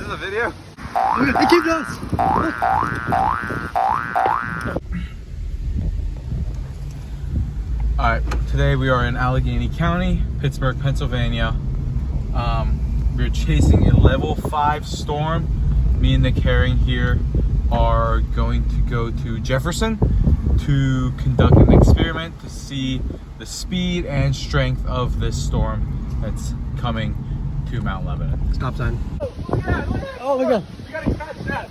this a video? It keeps us. Alright, today we are in Allegheny County, Pittsburgh, Pennsylvania. We're chasing a level 5 storm. Me and Nick Herring here are going to go to Jefferson to conduct an experiment to see the speed and strength of this storm that's coming to Mount Lebanon. Stop sign. Oh my god. You gotta catch that.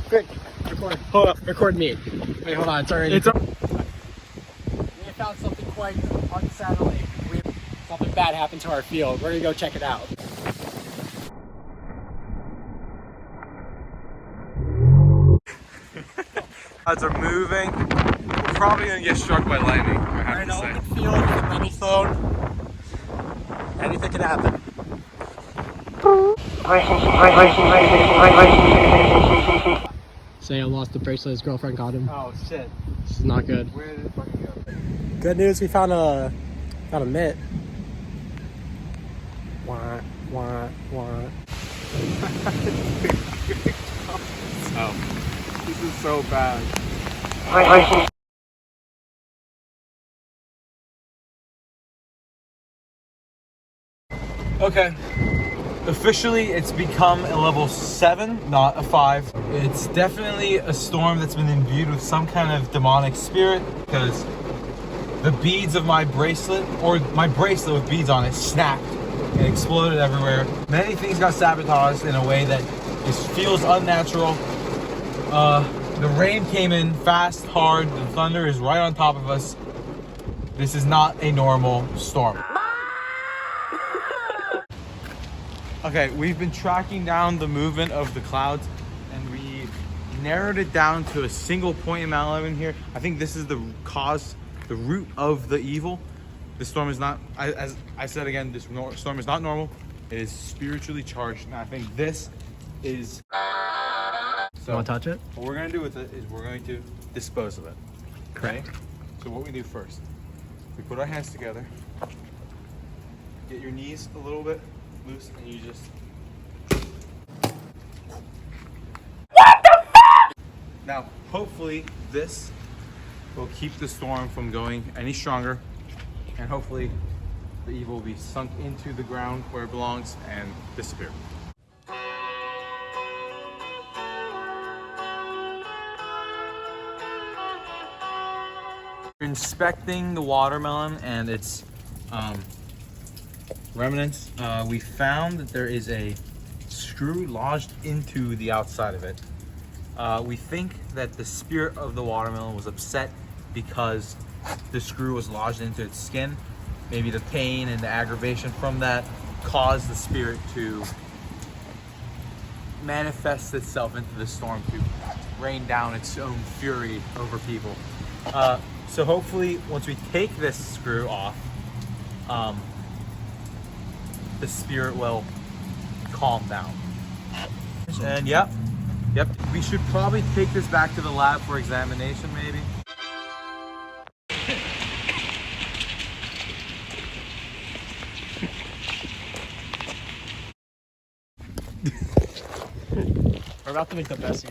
Quick, record. Hold up, record me. Wait, hold on, sorry. We found something quite unsettling. Something bad happened to our field. We're gonna go check it out. Clouds are moving. We're probably gonna get struck by lightning. We're in an open field with a mini phone. Anything can happen. Sam lost the bracelet his girlfriend got him. Oh shit. This is not good. Where did it fucking go? Good news, we found a mitt. Wah, wah, wah. Oh, this is so bad. Okay. Officially, it's become a level 7, not a 5. It's definitely a storm that's been imbued with some kind of demonic spirit because the beads of my bracelet, or my bracelet with beads on it, snapped and exploded everywhere. Many things got sabotaged in a way that just feels unnatural. The rain came in fast, hard. The thunder is right on top of us. This is not a normal storm. Okay, we've been tracking down the movement of the clouds and we narrowed it down to a single point in Mount Lebanon here. I think this is the cause, the root of the evil. This storm is not, as I said again, this storm is not normal. It is spiritually charged, and I think this is... So, You want to touch it? what we're going to do with it is we're going to dispose of it. Okay? So what we do first, we put our hands together, get your knees a little bit loose, and you just... What the fuck? Now, hopefully this will keep the storm from going any stronger, and hopefully the evil will be sunk into the ground where it belongs and disappear. Inspecting the watermelon and its remnants, we found that there is a screw lodged into the outside of it. We think that the spirit of the watermelon was upset because the screw was lodged into its skin. Maybe the pain and the aggravation from that caused the spirit to manifest itself into the storm to rain down its own fury over people. So hopefully once we take this screw off, the spirit will calm down. And yep, we should probably take this back to the lab for examination maybe. We're about to make the best.